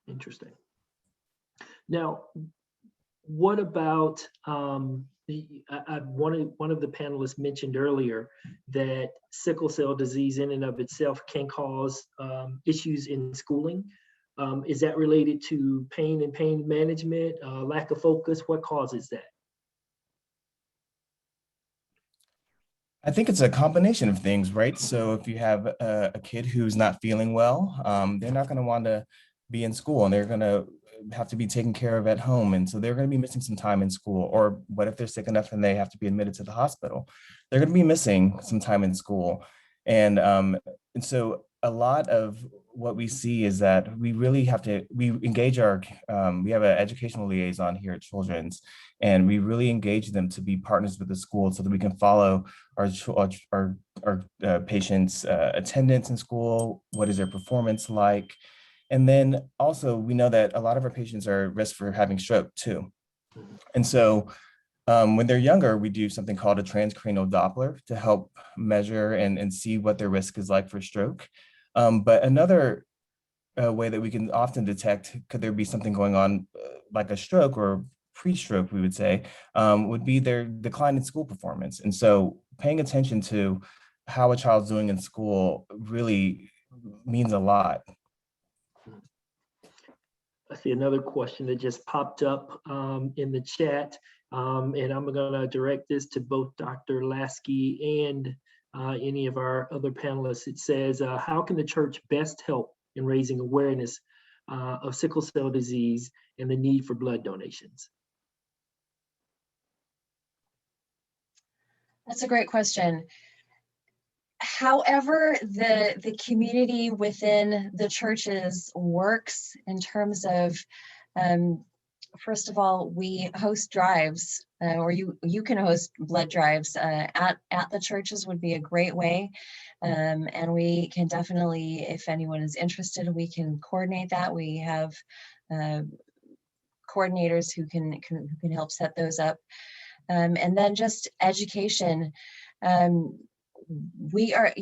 A: Interesting. Now, what about one of the panelists mentioned earlier that sickle cell disease in and of itself can cause issues in schooling. Is that related to pain and pain management, lack of focus? What causes that?
H: I think it's a combination of things, right? So if you have a kid who's not feeling well, they're not going to want to be in school, and they're going to have to be taken care of at home. And so they're going to be missing some time in school. Or what if they're sick enough and they have to be admitted to the hospital? They're going to be missing some time in school. And so a lot of what we see is that we really have to, we engage we have an educational liaison here at Children's, and we really engage them to be partners with the school so that we can follow our patients' attendance in school. What is their performance like? And then also we know that a lot of our patients are at risk for having stroke too. And so When they're younger, we do something called a transcranial Doppler to help measure and see what their risk is like for stroke. But another way that we can often detect, could there be something going on like a stroke or pre-stroke, we would say, would be their decline in school performance. And so paying attention to how a child's doing in school really means a lot.
A: I see another question that just popped up in the chat, and I'm going to direct this to both Dr. Lasky and any of our other panelists. It says, how can the church best help in raising awareness of sickle cell disease and the need for blood donations?
C: That's a great question. However, the community within the churches works in terms of, first of all, we host drives, or you can host blood drives at the churches would be a great way. And we can definitely, if anyone is interested, we can coordinate that. We have coordinators who can help set those up. And then just education. We are,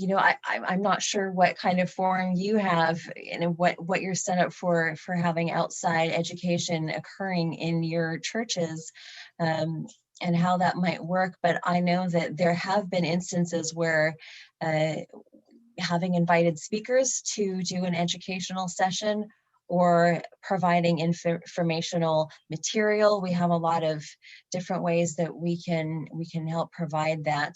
C: I'm not sure what kind of forum you have and what you're set up for having outside education occurring in your churches, and how that might work. But I know that there have been instances where having invited speakers to do an educational session or providing informational material, we have a lot of different ways that we can help provide that.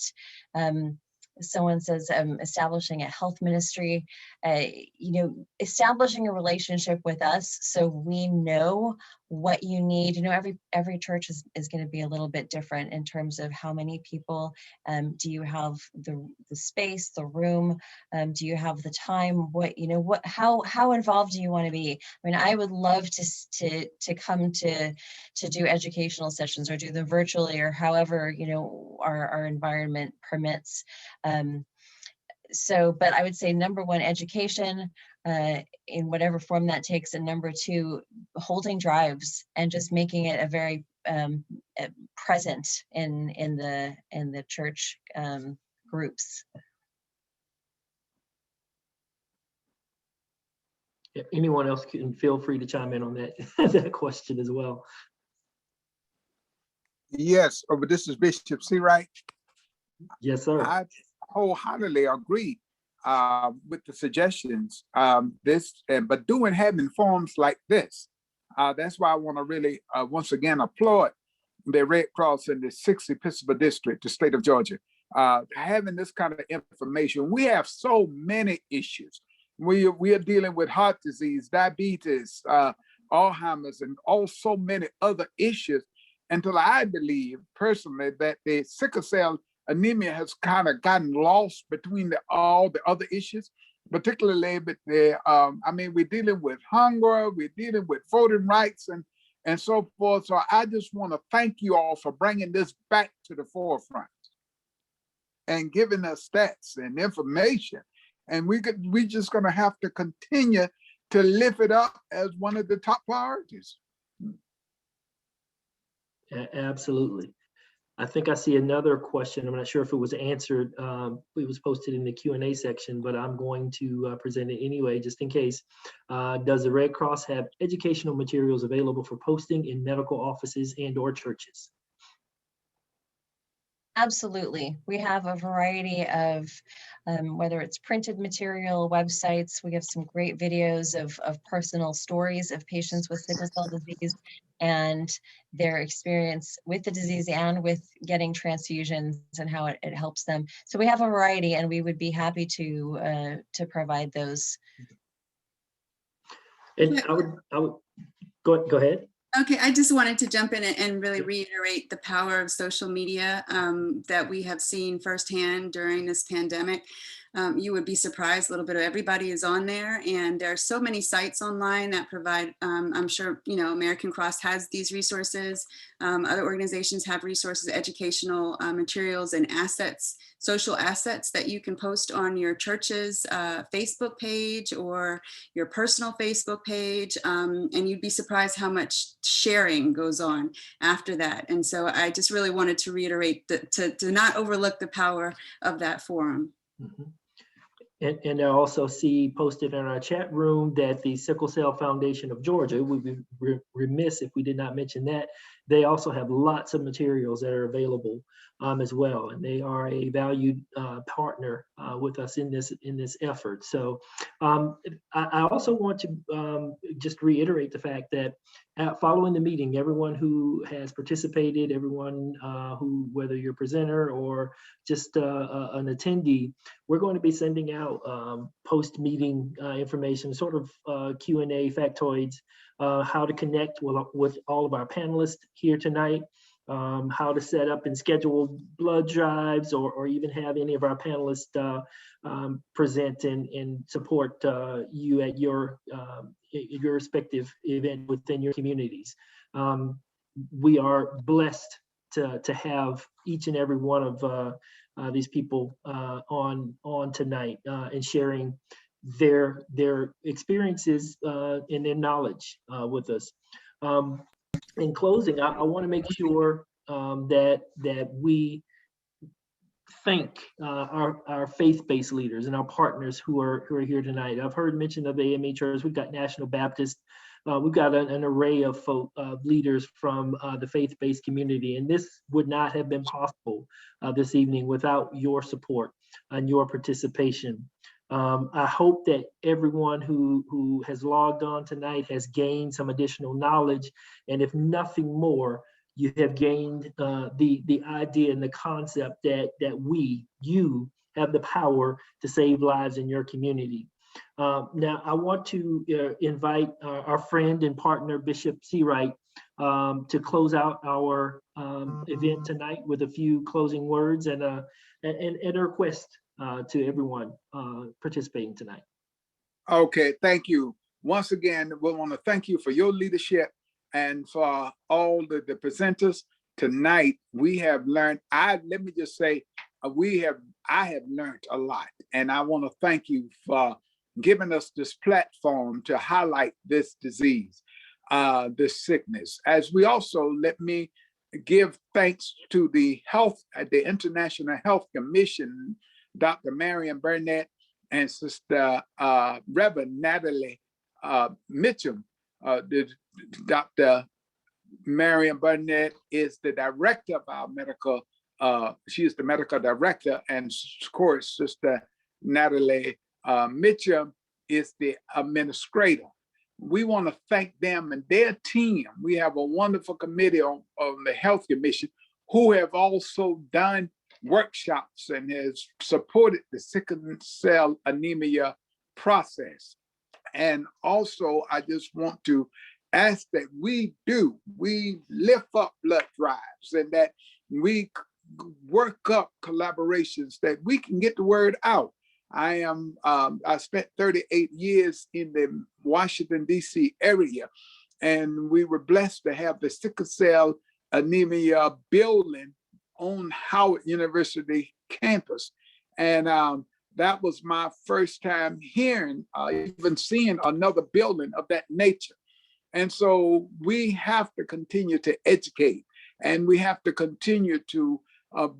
C: Someone says establishing a health ministry, establishing a relationship with us so we know what you need. Every church is going to be a little bit different in terms of how many people. Do you have the space, the room? Do you have the time? How involved do you want to be? I mean, I would love to come to do educational sessions or do them virtually or however our environment permits. But I would say number one, education in whatever form that takes, and number two, holding drives and just making it a very present in the church groups.
A: Yeah, anyone else can feel free to chime in on that question as well.
D: Yes, but this is Bishop C. Wright.
A: Yes, sir.
D: I wholeheartedly agree with the suggestions. But having forums like this, that's why I want to really once again applaud the Red Cross in the 6th Episcopal District, the state of Georgia, having this kind of information. We have so many issues. We are dealing with heart disease, diabetes, Alzheimer's, and so many other issues. Until I believe personally that the sickle cell anemia has kind of gotten lost between all the other issues, particularly with we're dealing with hunger, we're dealing with voting rights and so forth. So I just want to thank you all for bringing this back to the forefront and giving us stats and information. And we're just going to have to continue to lift it up as one of the top priorities.
A: Absolutely. I think I see another question. I'm not sure if it was answered. It was posted in the Q&A section, but I'm going to present it anyway, just in case. Does the Red Cross have educational materials available for posting in medical offices and/or churches?
C: Absolutely. We have a variety of, whether it's printed material, websites. We have some great videos of personal stories of patients with sickle cell disease and their experience with the disease and with getting transfusions and how it helps them. So we have a variety, and we would be happy to provide those.
A: And I would go ahead.
G: Okay, I just wanted to jump in and really reiterate the power of social media that we have seen firsthand during this pandemic. You would be surprised, a little bit of everybody is on there, and there are so many sites online that provide, I'm sure, American Cross has these resources. Other organizations have resources, educational materials and assets, social assets that you can post on your church's Facebook page or your personal Facebook page. And you'd be surprised how much sharing goes on after that. And so I just really wanted to reiterate that to not overlook the power of that forum.
A: Mm-hmm. And I also see posted in our chat room that the Sickle Cell Foundation of Georgia, we'd be remiss if we did not mention that, they also have lots of materials that are available as well. And they are a valued partner with us in this effort. So I also want to just reiterate the fact that following the meeting, everyone who has participated, everyone who, whether you're a presenter or just an attendee, we're going to be sending out post-meeting information, sort of Q&A factoids, how to connect with all of our panelists here tonight, how to set up and schedule blood drives, or even have any of our panelists present and support you at your respective event within your communities. We are blessed to have each and every one of these people on tonight and sharing their experiences and their knowledge with us. In closing, I want to make sure that we thank our faith-based leaders and our partners who are here tonight. I've heard mention of AME Church. We've got National Baptist. We've got an array of leaders from the faith-based community, and this would not have been possible this evening without your support and your participation. I hope that everyone who has logged on tonight has gained some additional knowledge, and if nothing more, you have gained the idea and the concept that you have the power to save lives in your community. Now, I want to invite our friend and partner, Bishop Seawright, to close out our event tonight with a few closing words and a request to everyone participating tonight.
D: Okay, thank you. Once again, we want to thank you for your leadership and for all the presenters tonight. We have learned, let me just say, I have learned a lot, and I want to thank you for giving us this platform to highlight this disease, this sickness. As we also, let me give thanks to the International Health Commission, Dr. Marion Burnett and Sister Reverend Natalie Mitchum. Dr. Marion Burnett is the director of our medical, she is the medical director, and of course, Sister Natalie Mitchum is the administrator. We want to thank them and their team. We have a wonderful committee on the Health Commission who have also done workshops and has supported the sickle cell anemia process. And also, I just want to ask that we lift up blood drives and that we work up collaborations that we can get the word out. I spent 38 years in the Washington, D.C. area, and we were blessed to have the sickle cell anemia building on Howard University campus. And that was my first time hearing, even seeing another building of that nature. And so we have to continue to educate, and we have to continue to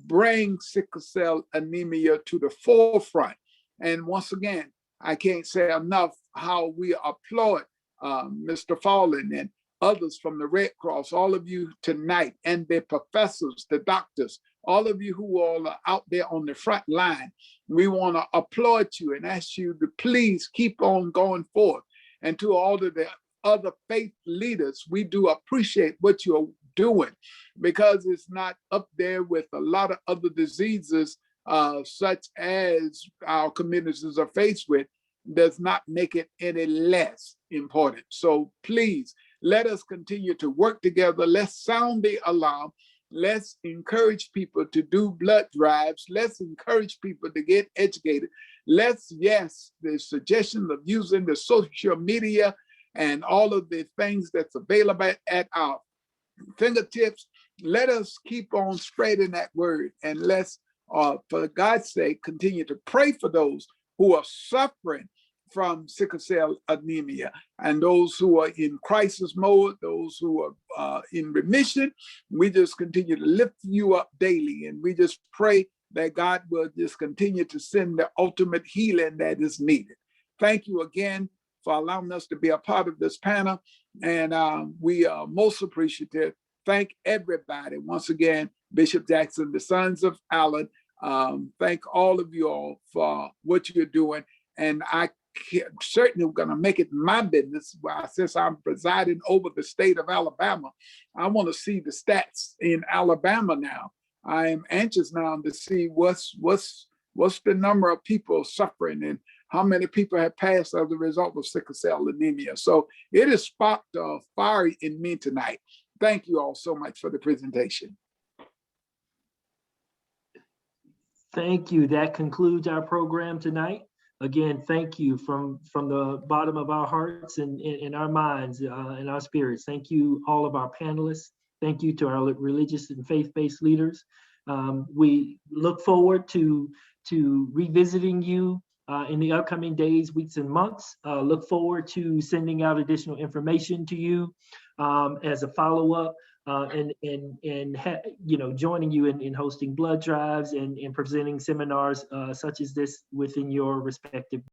D: bring sickle cell anemia to the forefront. And once again, I can't say enough how we applaud Mr. Fallon and others from the Red Cross, all of you tonight, and the professors, the doctors, all of you who all are out there on the front line. We want to applaud you and ask you to please keep on going forth. And to all of the other faith leaders, we do appreciate what you're doing, because it's not up there with a lot of other diseases such as our communities are faced with, does not make it any less important. So please, let us continue to work together. Let's sound the alarm. Let's encourage people to do blood drives. Let's encourage people to get educated. Let's, yes, the suggestion of using the social media and all of the things that's available at our fingertips. Let us keep on spreading that word, and let's, for God's sake, continue to pray for those who are suffering from sickle cell anemia, and those who are in crisis mode, those who are in remission. We just continue to lift you up daily, and we just pray that God will just continue to send the ultimate healing that is needed. Thank you again for allowing us to be a part of this panel, and we are most appreciative. Thank everybody. Once again, Bishop Jackson, the sons of Allen, thank all of you all for what you're doing, and I certainly going to make it my business. Since I'm presiding over the state of Alabama, I want to see the stats in Alabama now. I am anxious now to see what's the number of people suffering and how many people have passed as a result of sickle cell anemia. So it has sparked a fire in me tonight. Thank you all so much for the presentation.
A: Thank you. That concludes our program tonight. Again, thank you from the bottom of our hearts and in our minds and our spirits. Thank you, all of our panelists. Thank you to our religious and faith-based leaders. We look forward to revisiting you in the upcoming days, weeks, and months. Look forward to sending out additional information to you as a follow-up. And joining you in hosting blood drives and presenting seminars such as this within your respective